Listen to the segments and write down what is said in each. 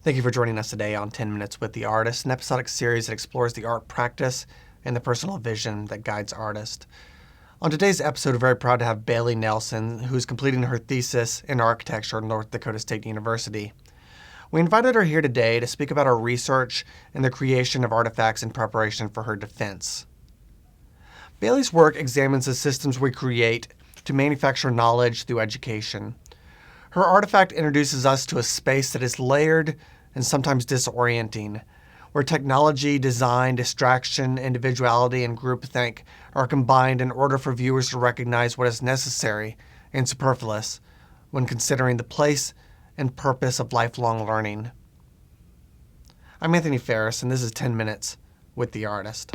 Thank you for joining us today on 10 Minutes with the Artist, an episodic series that explores the art practice and the personal vision that guides artists. On today's episode, we're very proud to have Bailey Nelson, who's completing her thesis in architecture at North Dakota State University. We invited her here today to speak about her research and the creation of artifacts in preparation for her defense. Bailey's work examines the systems we create to manufacture knowledge through education. Her artifact introduces us to a space that is layered and sometimes disorienting, where technology, design, distraction, individuality, and groupthink are combined in order for viewers to recognize what is necessary and superfluous when considering the place and purpose of lifelong learning. I'm Anthony Ferris, and this is 10 Minutes with the Artist.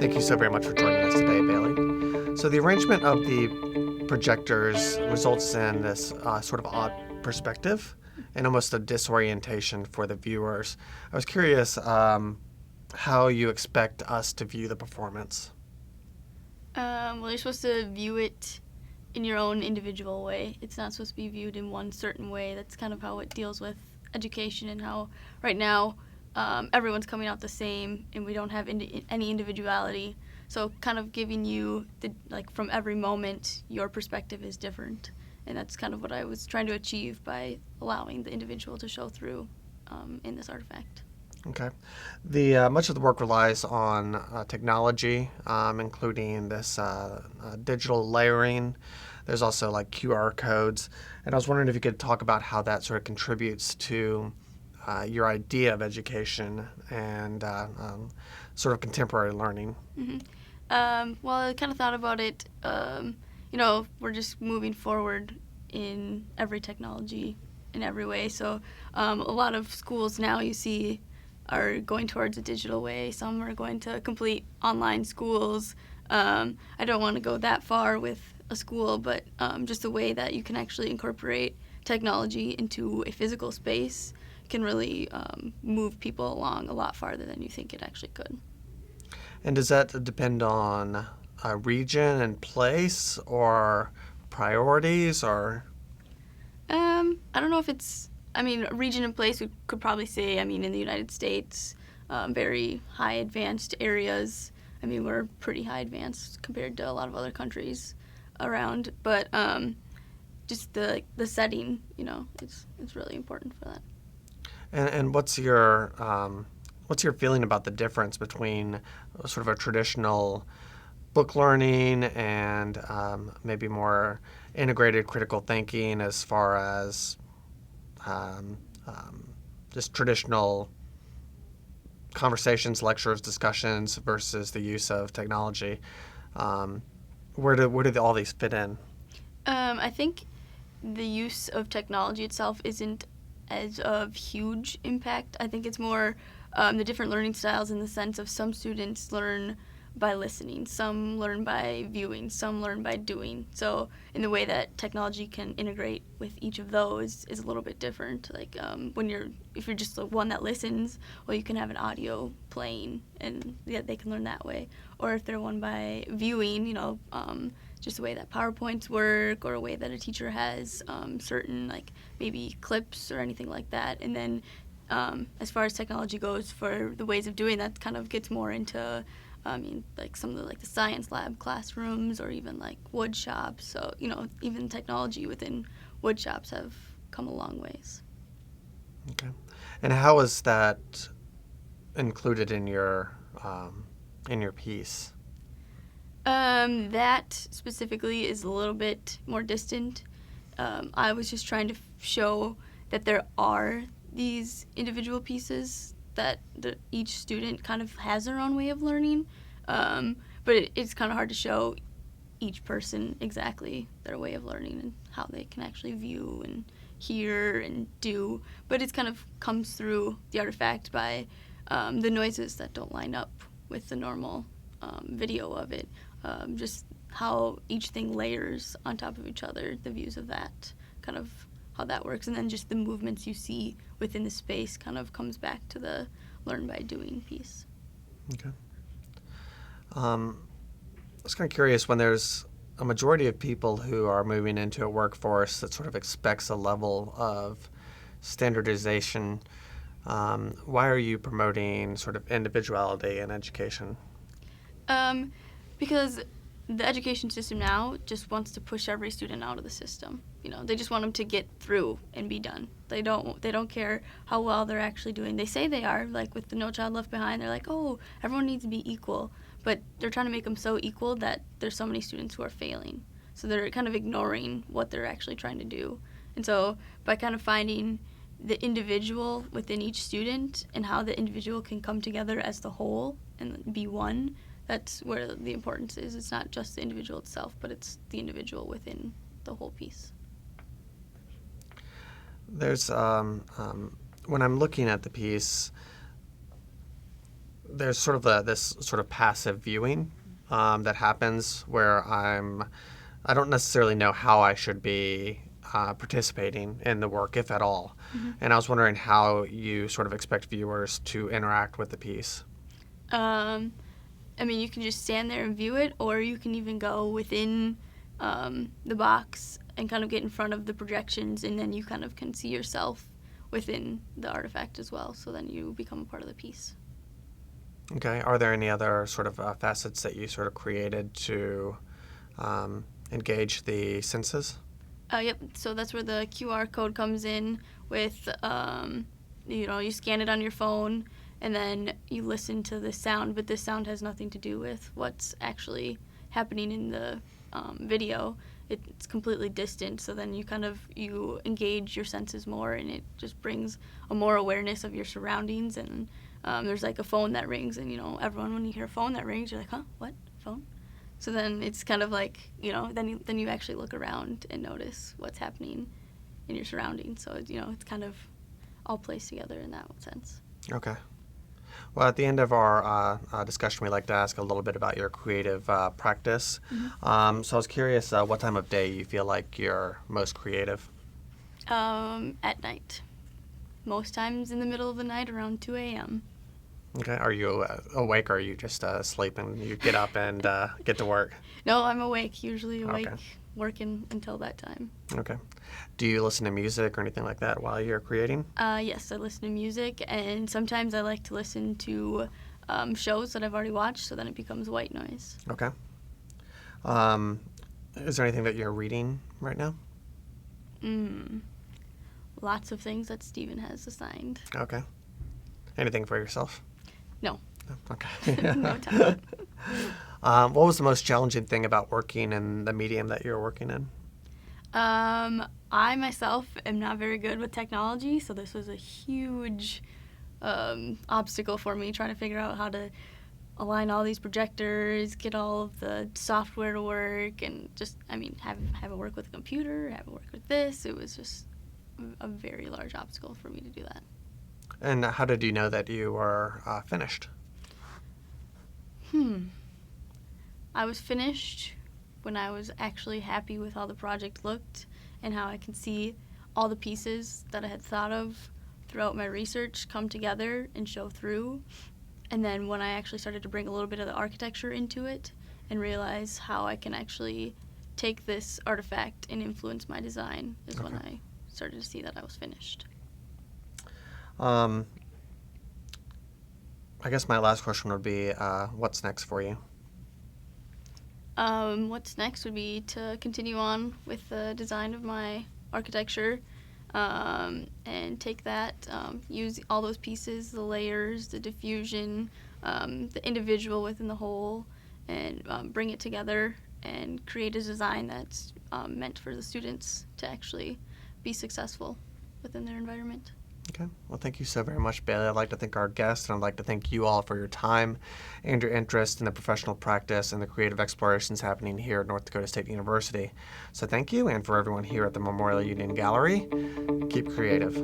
Thank you so very much for joining us today, Bailey. So the arrangement of the projectors results in this sort of odd perspective and almost a disorientation for the viewers. I was curious how you expect us to view the performance. Well, you're supposed to view it in your own individual way. It's not supposed to be viewed in one certain way. That's kind of how it deals with education and how right now everyone's coming out the same and we don't have any individuality. So kind of giving you, from every moment, your perspective is different. And that's kind of what I was trying to achieve by allowing the individual to show through in this artifact. Okay. The much of the work relies on technology, including this digital layering. There's also like QR codes. And I was wondering if you could talk about how that sort of contributes to your idea of education and sort of contemporary learning. Mm-hmm. Well, I kind of thought about it, we're just moving forward in every technology in every way. So a lot of schools now you see are going towards a digital way. Some are going to complete online schools. I don't want to go that far with a school, but just a way that you can actually incorporate technology into a physical space can really move people along a lot farther than you think it actually could. And does that depend on region and place or priorities or? I don't know if it's, region and place, we could probably say, in the United States, very high advanced areas. We're pretty high advanced compared to a lot of other countries around, but just the setting, it's really important for that. And what's your feeling about the difference between sort of a traditional book learning and maybe more integrated critical thinking as far as just traditional conversations, lectures, discussions versus the use of technology? Where do all these fit in? I think the use of technology itself isn't as of huge impact. I think it's more the different learning styles in the sense of some students learn by listening, some learn by viewing, some learn by doing. So in the way that technology can integrate with each of those is a little bit different. Like if you're just the one that listens, well, you can have an audio playing and they can learn that way. Or if they're one by viewing, just the way that PowerPoints work or a way that a teacher has certain maybe clips or anything like that. And then as far as technology goes for the ways of doing that kind of gets more into some of the science lab classrooms or even wood shops. So, even technology within wood shops have come a long ways. Okay. And how is that included in your piece? That specifically is a little bit more distant. I was just trying to show that there are these individual pieces that each student kind of has their own way of learning, but it's kind of hard to show each person exactly their way of learning and how they can actually view and hear and do. But it kind of comes through the artifact by the noises that don't line up with the normal video of it, just how each thing layers on top of each other, the views of that, kind of how that works, and then just the movements you see within the space kind of comes back to the learn by doing piece. Okay. I was kind of curious, when there's a majority of people who are moving into a workforce that sort of expects a level of standardization. Why are you promoting sort of individuality in education? Because the education system now just wants to push every student out of the system. They just want them to get through and be done. They don't care how well they're actually doing. They say they are, like with the No Child Left Behind. They're like, oh, everyone needs to be equal. But they're trying to make them so equal that there's so many students who are failing. So they're kind of ignoring what they're actually trying to do. And so by kind of finding the individual within each student and how the individual can come together as the whole and be one, that's where the importance is. It's not just the individual itself, but it's the individual within the whole piece. There's, when I'm looking at the piece, there's sort of this sort of passive viewing that happens where I don't necessarily know how I should be participating in the work, if at all. Mm-hmm. And I was wondering how you sort of expect viewers to interact with the piece. You can just stand there and view it, or you can even go within the box and kind of get in front of the projections, and then you kind of can see yourself within the artifact as well, so then you become a part of the piece. Okay. Are there any other sort of facets that you sort of created to engage the senses? Yep. So that's where the QR code comes in with, you scan it on your phone, and then you listen to the sound, but this sound has nothing to do with what's actually happening in the video. It's completely distant, so then you engage your senses more, and it just brings a more awareness of your surroundings. And there's like a phone that rings, and everyone, when you hear a phone that rings, you're like, huh, what, phone? So then it's kind of like, then you actually look around and notice what's happening in your surroundings. So it's kind of all placed together in that sense. Okay. Well, at the end of our discussion, we like to ask a little bit about your creative practice. Mm-hmm. So I was curious what time of day you feel like you're most creative? At night. Most times in the middle of the night around 2 a.m. Okay. Are you awake, or are you just asleep and you get up and get to work? No, I'm awake, usually awake, Okay. Working until that time. Okay. Do you listen to music or anything like that while you're creating? Yes, I listen to music, and sometimes I like to listen to shows that I've already watched, so then it becomes white noise. Okay. Is there anything that you're reading right now? Lots of things that Steven has assigned. Okay. Anything for yourself? No. Okay. No time. What was the most challenging thing about working in the medium that you're working in? I myself am not very good with technology, so this was a huge obstacle for me, trying to figure out how to align all these projectors, get all of the software to work, and just, have it work with a computer, have it work with this. It was just a very large obstacle for me to do that. And how did you know that you were finished? I was finished when I was actually happy with how the project looked and how I can see all the pieces that I had thought of throughout my research come together and show through. And then when I actually started to bring a little bit of the architecture into it and realize how I can actually take this artifact and influence my design is when I started to see that I was finished. I guess my last question would be, what's next for you? What's next would be to continue on with the design of my architecture and take that, use all those pieces, the layers, the diffusion, the individual within the whole, and bring it together and create a design that's meant for the students to actually be successful within their environment. Okay. Well, thank you so very much, Bailey. I'd like to thank our guests, and I'd like to thank you all for your time and your interest in the professional practice and the creative explorations happening here at North Dakota State University. So thank you, and for everyone here at the Memorial Union Gallery, keep creative.